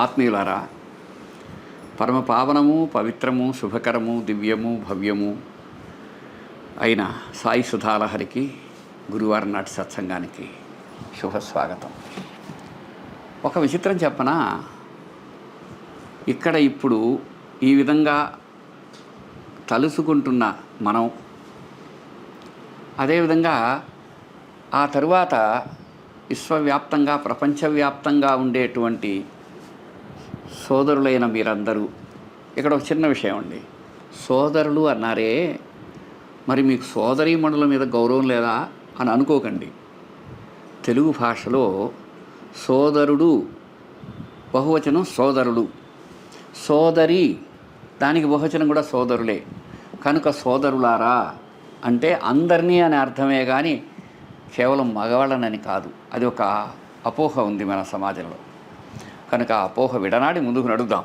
ఆత్మీయులారా, పరమ పావనము, పవిత్రము, శుభకరము, దివ్యము, భవ్యము అయిన సాయి సుధాలహరికి గురువారం నాటి సత్సంగానికి శుభస్వాగతం. ఒక విచిత్రం చెప్పనా, ఇక్కడ ఇప్పుడు ఈ విధంగా తలుసుకుంటున్న మనం, అదేవిధంగా ఆ తరువాత విశ్వవ్యాప్తంగా ప్రపంచవ్యాప్తంగా ఉండేటువంటి సోదరులైన మీరందరూ, ఇక్కడ ఒక చిన్న విషయం అండి, సోదరులు అన్నారే, మరి మీకు సోదరీమణుల మీద గౌరవం లేదా అని అనుకోకండి. తెలుగు భాషలో సోదరుడు బహువచనం సోదరుడు, సోదరి దానికి బహువచనం కూడా సోదరులే. కనుక సోదరులారా అంటే అందరినీ అనే అర్థమే కానీ కేవలం మగవాళ్ళనని కాదు. అది ఒక అపోహ ఉంది మన సమాజంలో. కనుక ఆ అపోహ విడనాడి ముందుకు నడుద్దాం.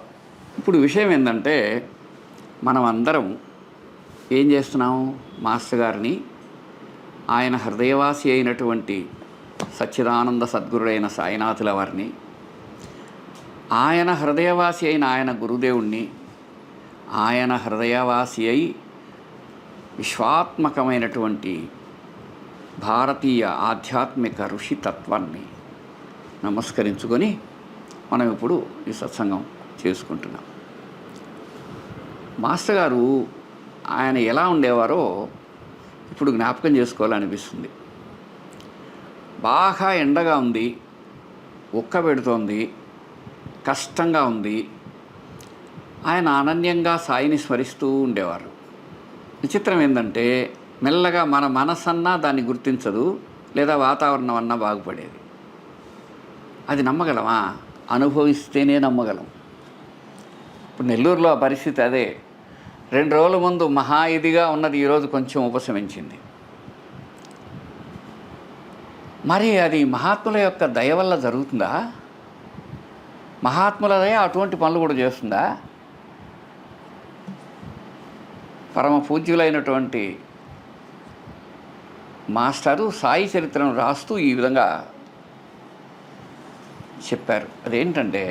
ఇప్పుడు విషయం ఏంటంటే, మనం అందరం ఏం చేస్తున్నాం, మాస్టర్ గారిని, ఆయన హృదయవాసి అయినటువంటి సచ్చిదానంద సద్గురుడైన సాయినాథుల వారిని, ఆయన హృదయవాసి అయిన ఆయన గురుదేవుణ్ణి, ఆయన హృదయవాసి అయి విశ్వాత్మకమైనటువంటి భారతీయ ఆధ్యాత్మిక ఋషి తత్వాన్ని నమస్కరించుకొని మనం ఇప్పుడు ఈ సత్సంగం చేసుకుంటున్నాం. మాస్టర్ గారు ఆయన ఎలా ఉండేవారో ఇప్పుడు జ్ఞాపకం చేసుకోవాలనిపిస్తుంది. బాగా ఎండగా ఉంది, ఉక్క పెడుతోంది, కష్టంగా ఉంది. ఆయన అనన్యంగా సాయిని స్మరిస్తూ ఉండేవారు. విచిత్రం ఏంటంటే, మెల్లగా మన మనసన్నా దాన్ని గుర్తించదు, లేదా వాతావరణం అన్నా బాగుపడేది. అది నమ్మగలమా? అనుభవిస్తేనే నమ్మగలం. ఇప్పుడు నెల్లూరులో ఆ పరిస్థితి అదే. 2 రోజుల ముందు మహా ఇదిగా ఉన్నది ఈరోజు కొంచెం ఉపశమించింది. మరి అది మహాత్ముల యొక్క దయ వల్ల జరుగుతుందా? మహాత్ముల దయ అటువంటి పనులు కూడా చేస్తుందా? పరమ పూజ్యులైనటువంటి మాస్టారు సాయి చరిత్రను రాస్తూ ఈ విధంగా చెప్పారు. అదేంటంటే,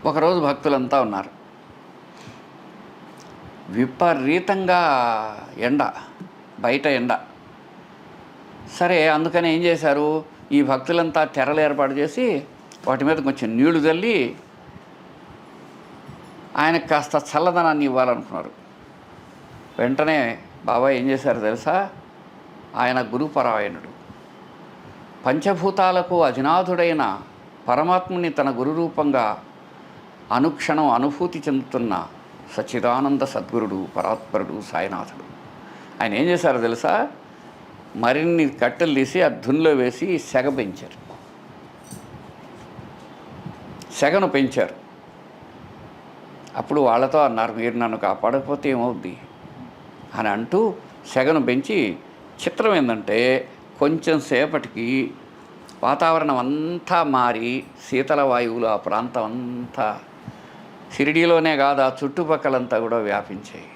ఒకరోజు భక్తులంతా ఉన్నారు, విపరీతంగా ఎండ, బయట ఎండ. సరే, అందుకని ఏం చేశారు, ఈ భక్తులంతా తెరలు ఏర్పాటు చేసి వాటి మీద కొంచెం నీళ్లు చల్లి ఆయనకు కాస్త చల్లదనాన్ని ఇవ్వాలనుకున్నారు. వెంటనే బాబాయ్ ఏం చేశారు తెలుసా, ఆయన గురుపరాయణుడు, పంచభూతాలకు అధినాథుడైన పరమాత్ముని తన గురు రూపంగా అనుక్షణం అనుభూతి చెందుతున్న సచ్చిదానంద సద్గురుడు, పరాత్పరుడు, సాయినాథుడు. ఆయన ఏం చేశారో తెలుసా, మరిన్ని కట్టెలు తీసి ఆ ధునిలో వేసి సెగను పెంచారు. అప్పుడు వాళ్ళతో అన్నారు, మీరు నన్ను కాపాడకపోతే ఏమవుద్ది అని అంటూ సెగను పెంచి, చిత్రం ఏంటంటే కొంచెం సేపటికి వాతావరణం అంతా మారి శీతల వాయువులు ఆ ప్రాంతం అంతా, షిరిడీలోనే కాదు ఆ చుట్టుపక్కలంతా కూడా వ్యాపించాయి.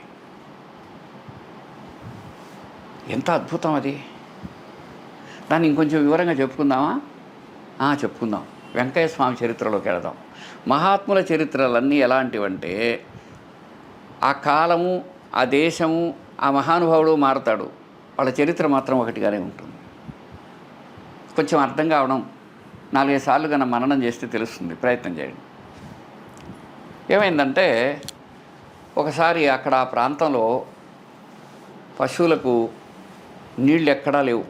ఎంత అద్భుతం అది! దాన్ని ఇంకొంచెం వివరంగా చెప్పుకుందామా? చెప్పుకుందాం. వెంకయ్య స్వామి చరిత్రలోకి వెళదాం. మహాత్ముల చరిత్రలన్నీ ఎలాంటివంటే, ఆ కాలము, ఆ దేశము, ఆ మహానుభావుడు మారతాడు, వాళ్ళ చరిత్ర మాత్రం ఒకటిగానే ఉంటుంది. కొంచెం అర్థం కావడం 4-5 సార్లు కన్నా మననం చేస్తే తెలుస్తుంది, ప్రయత్నం చేయండి. ఏమైందంటే, ఒకసారి అక్కడ ఆ ప్రాంతంలో పశువులకు నీళ్ళు ఎక్కడా లేవు,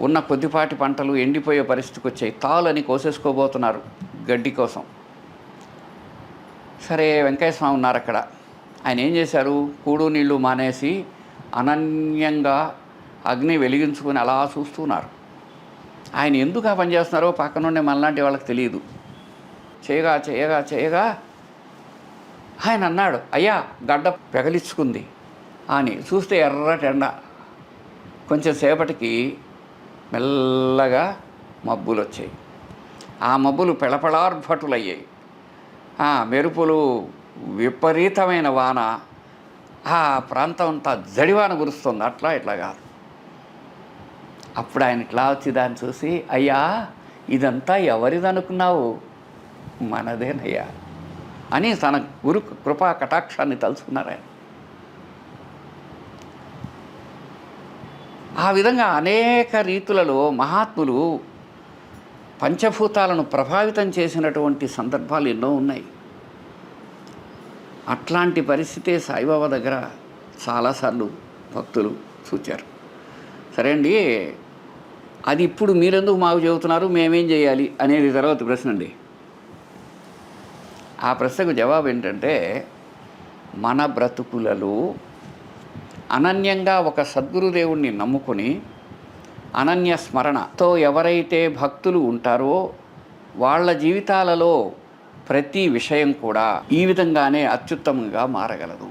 ఉన్న కొద్దిపాటి పంటలు ఎండిపోయే పరిస్థితికి వచ్చాయి. తాళ్ళని కోసేసుకోబోతున్నారు గడ్డి కోసం. సరే, వెంకయ్య స్వామి ఉన్నారు అక్కడ. ఆయన ఏం చేశారు, కూడు నీళ్లు మానేసి అనన్యంగా అగ్ని వెలిగించుకొని అలా చూస్తున్నారు. ఆయన ఎందుకు ఆ పని చేస్తున్నారో పక్కనుండే మనలాంటి వాళ్ళకి తెలియదు. చేయగా చేయగా చేయగా ఆయన అన్నాడు, అయ్యా గడ్డ పెగలించుకుంది అని. చూస్తే ఎర్రటి ఎండ. కొంచెం సేపటికి మెల్లగా మబ్బులు వచ్చాయి. ఆ మబ్బులు పెళపెళార్భటులయ్యాయి. మెరుపులు, విపరీతమైన వాన, ఆ ప్రాంతం అంతా జడివాన కురుస్తుంది. అట్లా ఇట్లా కాదు. అప్పుడు ఆయన ఇట్లా వచ్చి దాన్ని చూసి, అయ్యా ఇదంతా ఎవరిది అనుకున్నావు మనదేనయ్యా అని తన గురు కృపా కటాక్షాన్ని తలుచుకున్నారు ఆయన. ఆ విధంగా అనేక రీతులలో మహాత్ములు పంచభూతాలను ప్రభావితం చేసినటువంటి సందర్భాలు ఎన్నో ఉన్నాయి. అట్లాంటి పరిస్థితే సాయిబాబా దగ్గర చాలాసార్లు భక్తులు చూచారు. సరే అండి, అది ఇప్పుడు మీరెందుకు మాకు చెబుతున్నారు, మేమేం చేయాలి అనేది తర్వాత ప్రశ్న అండి. ఆ ప్రశ్నకు జవాబు ఏంటంటే, మన బ్రతుకులలో అనన్యంగా ఒక సద్గురుదేవుణ్ణి నమ్ముకొని అనన్య స్మరణతో ఎవరైతే భక్తులు ఉంటారో వాళ్ళ జీవితాలలో ప్రతి విషయం కూడా ఈ విధంగానే అత్యుత్తమంగా మారగలదు.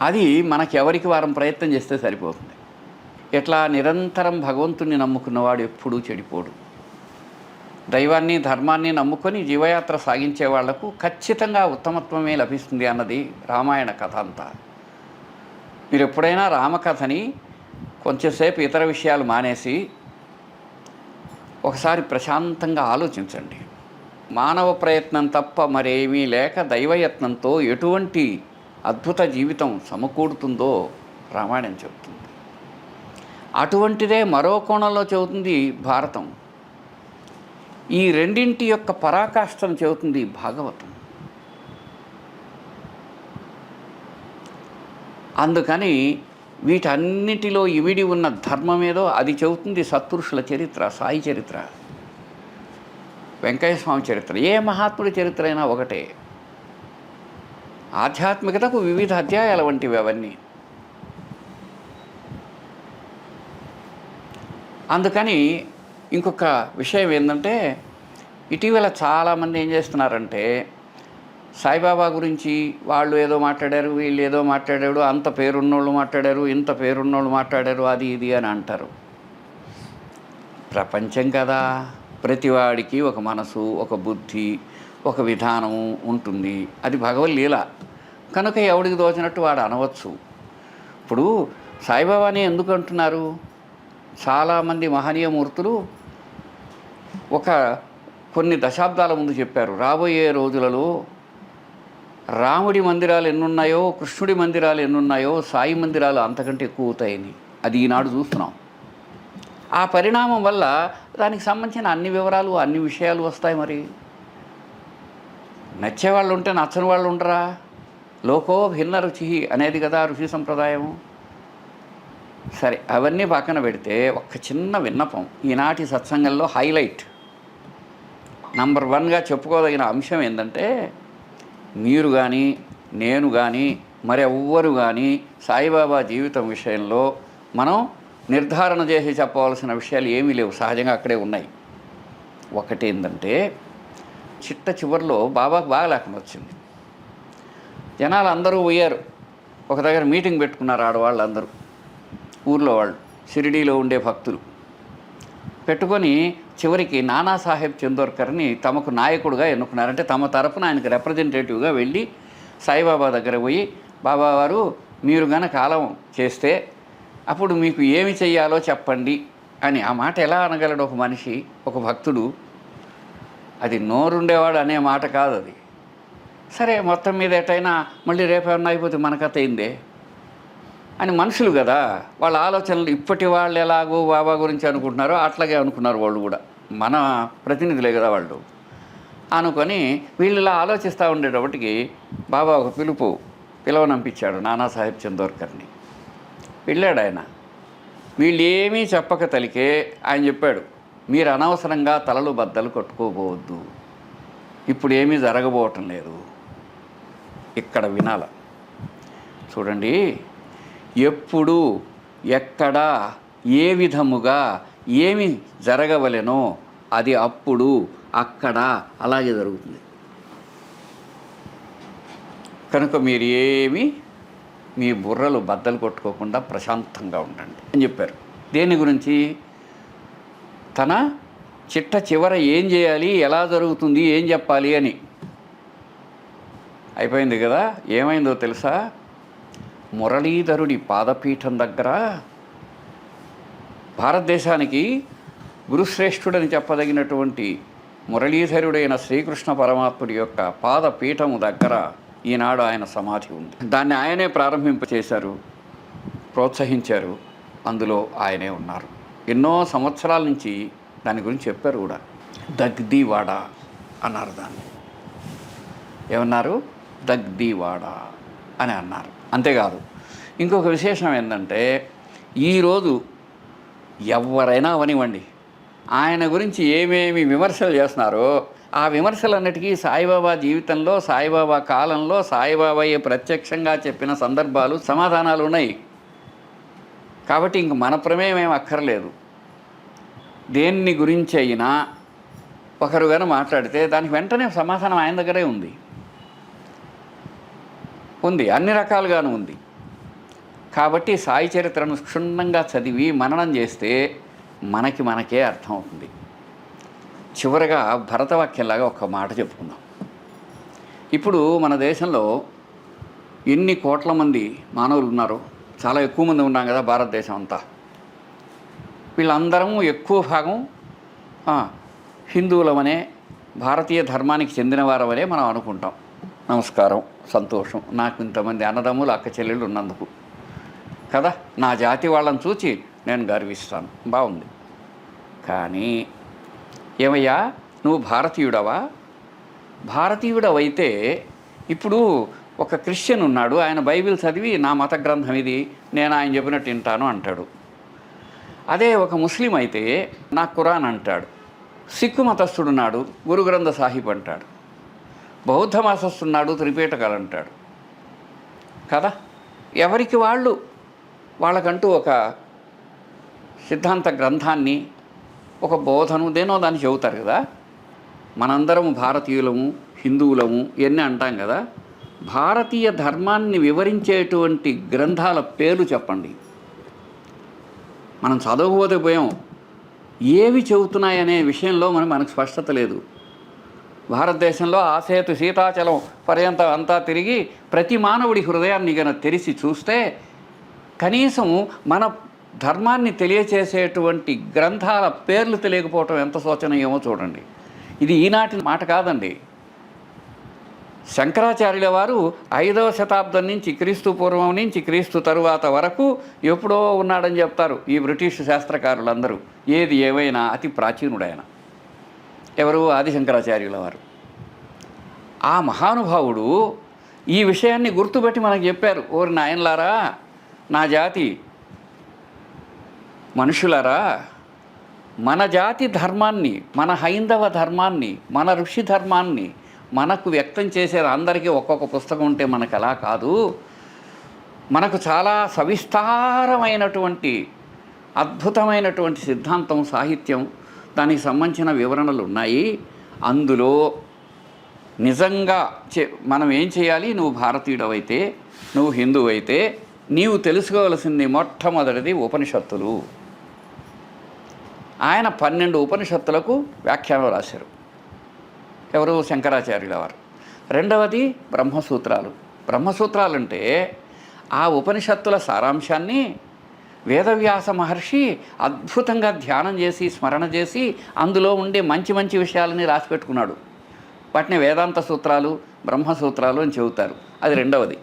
అది మనకి ఎవరికి వారం ప్రయత్నం చేస్తే సరిపోతుంది. ఎట్లా నిరంతరం భగవంతుణ్ణి నమ్ముకున్నవాడు ఎప్పుడూ చెడిపోడు. దైవాన్ని ధర్మాన్ని నమ్ముకొని జీవయాత్ర సాగించే వాళ్లకు ఖచ్చితంగా ఉత్తమత్వమే లభిస్తుంది అన్నది రామాయణ కథ అంతా. మీరు ఎప్పుడైనా రామకథని కొంచెంసేపు ఇతర విషయాలు మానేసి ఒకసారి ప్రశాంతంగా ఆలోచించండి. మానవ ప్రయత్నం తప్ప మరేమీ లేక దైవయత్నంతో ఎటువంటి అద్భుత జీవితం సమకూడుతుందో రామాయణం చెబుతుంది. అటువంటిదే మరో కోణంలో చెబుతుంది భారతం. ఈ రెండింటి యొక్క పరాకాష్ఠను చెబుతుంది భాగవతం. అందుకని వీటన్నిటిలో ఇమిడి ఉన్న ధర్మమేదో అది చెబుతుంది సత్పురుషుల చరిత్ర, సాయి చరిత్ర, వెంకయ్య స్వామి చరిత్ర, ఏ మహాత్ముడి చరిత్ర అయినా ఒకటే. ఆధ్యాత్మికతకు వివిధ అధ్యాయాల వంటివి అవన్నీ. అందుకని ఇంకొక విషయం ఏంటంటే, ఇటీవల చాలామంది ఏం చేస్తున్నారంటే సాయిబాబా గురించి వాళ్ళు ఏదో మాట్లాడారు, వీళ్ళు ఏదో మాట్లాడారు, అంత పేరున్నోళ్ళు మాట్లాడారు, ఇంత పేరున్నోళ్ళు మాట్లాడారు, అది ఇది అని అంటారు. ప్రపంచం కదా, ప్రతివాడికి ఒక మనసు, ఒక బుద్ధి, ఒక విధానం ఉంటుంది. అది భగవద్లీల కనుక ఎవడికి దోచినట్టు వాడు అనవచ్చు. ఇప్పుడు సాయిబాబాని ఎందుకు అంటున్నారు? చాలామంది మహనీయ మూర్తులు కొన్ని దశాబ్దాల ముందు చెప్పారు, రాబోయే రోజులలో రాముడి మందిరాలు ఎన్నున్నాయో, కృష్ణుడి మందిరాలు ఎన్నున్నాయో, సాయి మందిరాలు అంతకంటే ఎక్కువ అవుతాయని. అది ఈనాడు చూస్తున్నాం. ఆ పరిణామం వల్ల దానికి సంబంధించిన అన్ని వివరాలు, అన్ని విషయాలు వస్తాయి. మరి నచ్చేవాళ్ళు ఉంటే నచ్చని వాళ్ళు ఉండరా? లోకో భిన్న రుచి అనేది కదా ఋషి సంప్రదాయము. సరే, అవన్నీ పక్కన పెడితే ఒక చిన్న విన్నపం. ఈనాటి సత్సంగంలో హైలైట్ నంబర్ 1గా చెప్పుకోదగిన అంశం ఏంటంటే, మీరు కానీ నేను కానీ మరెవ్వరు కానీ సాయిబాబా జీవితం విషయంలో మనం నిర్ధారణ చేసి చెప్పవలసిన విషయాలు ఏమీ లేవు, సహజంగా అక్కడే ఉన్నాయి. ఒకటేంటంటే, చిట్ట చివరిలో బాబాకు బాగా లేకుండా వచ్చింది. జనాలు అందరూ పోయారు, ఒక దగ్గర మీటింగ్ పెట్టుకున్నారు ఆడవాళ్ళు అందరూ, ఊర్లో వాళ్ళు, షిరిడీలో ఉండే భక్తులు పెట్టుకొని చివరికి నానాసాహెబ్ చందోర్కర్ని తమకు నాయకుడుగా ఎన్నుకున్నారంటే తమ తరపున ఆయనకు రిప్రజెంటేటివ్గా వెళ్ళి సాయిబాబా దగ్గర పోయి, బాబా వారు మీరు గనక కాలం చేస్తే అప్పుడు మీకు ఏమి చెయ్యాలో చెప్పండి అని. ఆ మాట ఎలా అనగలడు ఒక మనిషి, ఒక భక్తుడు? అది నోరుండేవాడు అనే మాట కాదు అది. సరే, మొత్తం మీద ఎటైనా మళ్ళీ రేపేమన్నా అయిపోతే మన కథ అయిందే అని మనుషులు కదా, వాళ్ళ ఆలోచనలు ఇప్పటి వాళ్ళు ఎలాగో బాబా గురించి అనుకుంటున్నారో అట్లాగే అనుకున్నారు వాళ్ళు కూడా, మన ప్రతినిధులే కదా వాళ్ళు. అనుకొని వీళ్ళు ఇలా ఆలోచిస్తూ ఉండేటప్పటికి బాబా ఒక పిలవనంపించాడు నానాసాహెబ్ చందోర్కర్ని. వెళ్ళాడు ఆయన. వీళ్ళు ఏమీ చెప్పక తలికే ఆయన చెప్పాడు, మీరు అనవసరంగా తలలు బద్దలు కొట్టుకోబోవద్దు, ఇప్పుడు ఏమీ జరగబోవటం లేదు, ఇక్కడ వినాల. చూడండి, ఎప్పుడు ఎక్కడ ఏ విధముగా ఏమి జరగవలెనో అది అప్పుడు అక్కడ అలాగే జరుగుతుంది. కనుక మీరు ఏమి మీ బుర్రలు బద్దలు కొట్టుకోకుండా ప్రశాంతంగా ఉండండి అని చెప్పారు. దేని గురించి? తన చిట్ట చివర ఏం చేయాలి, ఎలా జరుగుతుంది, ఏం చెప్పాలి అని. అయిపోయింది కదా. ఏమైందో తెలుసా? మురళీధరుడి పాదపీఠం దగ్గర భారతదేశానికి గురుశ్రేష్ఠుడని చెప్పదగినటువంటి మురళీధరుడైన శ్రీకృష్ణ పరమాత్ముడి యొక్క పాదపీఠము దగ్గర ఈనాడు ఆయన సమాధి ఉంది. దాన్ని ఆయనే ప్రారంభింపచేశారు, ప్రోత్సహించారు. అందులో ఆయనే ఉన్నారు. ఎన్నో సంవత్సరాల నుంచి దాని గురించి చెప్పారు కూడా. దగ్ధీవాడ అన్నారు దాన్ని. ఏమన్నారు? దగ్ధీవాడ అని అన్నారు. అంతేకాదు, ఇంకొక విశేషం ఏంటంటే, ఈరోజు ఎవరైనా అవనివ్వండి, ఆయన గురించి ఏమేమి విమర్శలు చేస్తున్నారో ఆ విమర్శలన్నిటికీ సాయిబాబా జీవితంలో, సాయిబాబా కాలంలో, సాయిబాబాయే ప్రత్యక్షంగా చెప్పిన సందర్భాలు, సమాధానాలు ఉన్నాయి. కాబట్టి ఇంక మన ప్రమేయం ఏం అక్కర్లేదు. దేన్ని గురించి అయినా ఒకరు కానీ మాట్లాడితే దానికి వెంటనే సమాధానం ఆయన దగ్గరే ఉంది, అన్ని రకాలుగాను ఉంది. కాబట్టి సాయి చరిత్రను క్షుణ్ణంగా చదివి మననం చేస్తే మనకే అర్థమవుతుంది. చివరగా భరతవాక్యంలాగా ఒక మాట చెప్పుకుందాం. ఇప్పుడు మన దేశంలో ఎన్ని కోట్ల మంది మానవులు ఉన్నారో, చాలా ఎక్కువ మంది ఉన్నాం కదా భారతదేశం అంతా. వీళ్ళందరము ఎక్కువ భాగం హిందువులమనే, భారతీయ ధర్మానికి చెందినవారమనే మనం అనుకుంటాం. నమస్కారం, సంతోషం, నాకు ఇంతమంది అన్నదమ్ములు అక్క చెల్లెళ్ళు ఉన్నందుకు కదా, నా జాతి వాళ్ళని చూచి నేను గర్విస్తాను. బాగుంది. కానీ ఏమయ్యా, నువ్వు భారతీయుడవా? భారతీయుడవైతే ఇప్పుడు ఒక క్రిస్టియన్ ఉన్నాడు, ఆయన బైబిల్ చదివి నా మత గ్రంథం ఇది, నేను ఆయన చెప్పినట్టు వింటాను అంటాడు. అదే ఒక ముస్లిం అయితే నా ఖురాన్ అంటాడు. సిక్కు మతస్థుడున్నాడు, గురు గ్రంథ సాహిబ్ అంటాడు. బౌద్ధ మతస్థున్నాడు, త్రిపీటకాలు అంటాడు కదా. ఎవరికి వాళ్ళకంటూ ఒక సిద్ధాంత గ్రంథాన్ని, ఒక బోధను, దేనో దాన్ని చెబుతారు కదా. మనందరము భారతీయులము, హిందువులము ఇవన్నీ అంటాం కదా. భారతీయ ధర్మాన్ని వివరించేటువంటి గ్రంథాల పేర్లు చెప్పండి. మనం చదవకపోతే పోయాం, ఏవి చెబుతున్నాయనే విషయంలో మనకు స్పష్టత లేదు. భారతదేశంలో ఆసేతు సీతాచలం పర్యంతం అంతా తిరిగి ప్రతి మానవుడి హృదయాన్ని గన తెరిచి చూస్తే కనీసం మన ధర్మాన్ని తెలియచేసేటువంటి గ్రంథాల పేర్లు తెలియకపోవటం ఎంత శోచనీయమో చూడండి. ఇది ఈనాటి మాట కాదండి. శంకరాచార్యుల వారు 5వ శతాబ్దం నుంచి, క్రీస్తు పూర్వం నుంచి క్రీస్తు తరువాత వరకు ఎప్పుడో ఉన్నాడని చెప్తారు ఈ బ్రిటిష్ శాస్త్రకారులందరూ. ఏది ఏమైనా అతి ప్రాచీనుడైన ఎవరు? ఆది శంకరాచార్యుల వారు. ఆ మహానుభావుడు ఈ విషయాన్ని గుర్తుపెట్టి మనకు చెప్పారు. ఓరి నాయనలారా, నా జాతి మనుషులారా, మన జాతి ధర్మాన్ని, మన హైందవ ధర్మాన్ని, మన ఋషి ధర్మాన్ని మనకు వ్యక్తం చేసేది అందరికీ ఒక్కొక్క పుస్తకం ఉంటే మనకు అలా కాదు. మనకు చాలా సవిస్తారమైనటువంటి అద్భుతమైనటువంటి సిద్ధాంతం, సాహిత్యం, దానికి సంబంధించిన వివరణలు ఉన్నాయి. అందులో నిజంగా మనం ఏం చేయాలి? నువ్వు భారతీయుడవైతే, నువ్వు హిందువైతే నీవు తెలుసుకోవలసింది మొట్టమొదటిది ఉపనిషత్తులు. ఆయన 12 ఉపనిషత్తులకు వ్యాఖ్యానం రాశారు. ఎవరు? శంకరాచార్యుల వారు. రెండవది బ్రహ్మసూత్రాలు. బ్రహ్మసూత్రాలంటే ఆ ఉపనిషత్తుల సారాంశాన్ని వేదవ్యాస మహర్షి అద్భుతంగా ధ్యానం చేసి, స్మరణ చేసి, అందులో ఉండే మంచి మంచి విషయాలని రాసిపెట్టుకున్నాడు. వాటిని వేదాంత సూత్రాలు, బ్రహ్మసూత్రాలు అని చెబుతారు. అది రెండవది.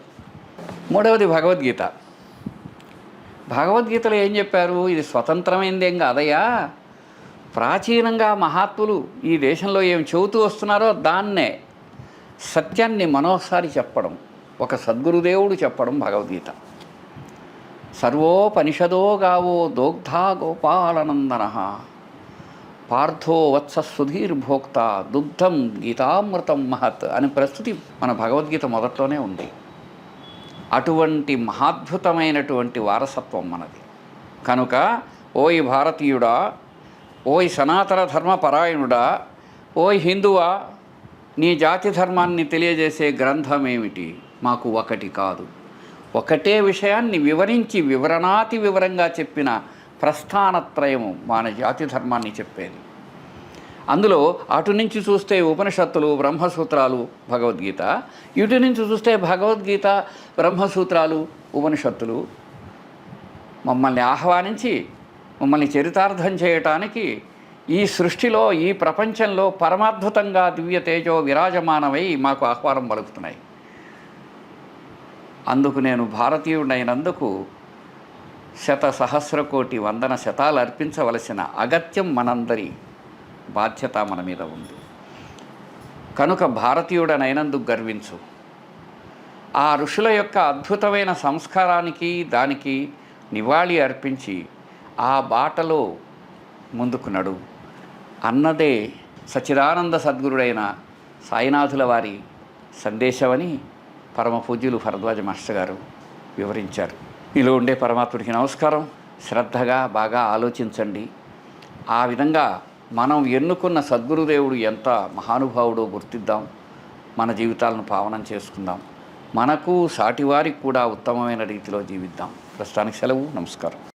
మూడవది భగవద్గీత. భగవద్గీతలో ఏం చెప్పారు? ఇది స్వతంత్రమైనది ఏం కాదయ్యా, ప్రాచీనంగా మహాత్ములు ఈ దేశంలో ఏం చెబుతూ వస్తున్నారో దాన్నే సత్యాన్ని మనోసారి చెప్పడం, ఒక సద్గురుదేవుడు చెప్పడం భగవద్గీత. సర్వోపనిషదో గావో దోగ్ధా గోపాలనందన పార్థో వత్స సుధీర్భోక్త దుగ్ధం గీతామృతం మహత్ అని ప్రస్తుతి మన భగవద్గీత మొదట్లోనే ఉంది. అటువంటి మహాద్భుతమైనటువంటి వారసత్వం మనది. కనుక ఓయ్ భారతీయుడా, ఓయ్ సనాతన ధర్మపరాయణుడా, ఓయ్ హిందువా, నీ జాతి ధర్మాన్ని తెలియజేసే గ్రంథం ఏమిటి? మాకు ఒకటి కాదు, ఒకటే విషయాన్ని వివరించి వివరణాతి వివరంగా చెప్పిన ప్రస్థానత్రయము మన జాతి ధర్మాన్ని చెప్పేది. అందులో అటు నుంచి చూస్తే ఉపనిషత్తులు, బ్రహ్మసూత్రాలు, భగవద్గీత. ఇటు నుంచి చూస్తే భగవద్గీత, బ్రహ్మసూత్రాలు, ఉపనిషత్తులు మమ్మల్ని ఆహ్వానించి, మమ్మల్ని చరితార్థం చేయటానికి ఈ సృష్టిలో, ఈ ప్రపంచంలో పరమాద్భుతంగా దివ్య తేజో విరాజమానమై మాకు ఆహ్వానం పలుకుతున్నాయి. అందుకు నేను భారతీయుడైనందుకు సహస్రకోటి వందన శతాలు అర్పించవలసిన అగత్యం మనందరి బాధ్యత మన మీద ఉంది. కనుక భారతీయుడనైనందుకు గర్వించు. ఆ ఋషుల యొక్క అద్భుతమైన సంస్కారానికి దానికి నివాళి అర్పించి ఆ బాటలో ముందుకు నడు అన్నదే సచ్చిదానంద సద్గురుడైన సాయినాథుల వారి సందేశమని పరమ పూజ్యులు భరద్వాజ మాస్టర్ గారు వివరించారు. మీలో ఉండే పరమాత్ముడికి నమస్కారం. శ్రద్ధగా బాగా ఆలోచించండి. ఆ విధంగా మనం ఎన్నుకున్న సద్గురుదేవుడు ఎంత మహానుభావుడో గుర్తిద్దాం. మన జీవితాలను పావనం చేసుకుందాం. మనకు సాటివారికి కూడా ఉత్తమమైన రీతిలో జీవిద్దాం. ప్రస్తుతానికి సెలవు. నమస్కారం.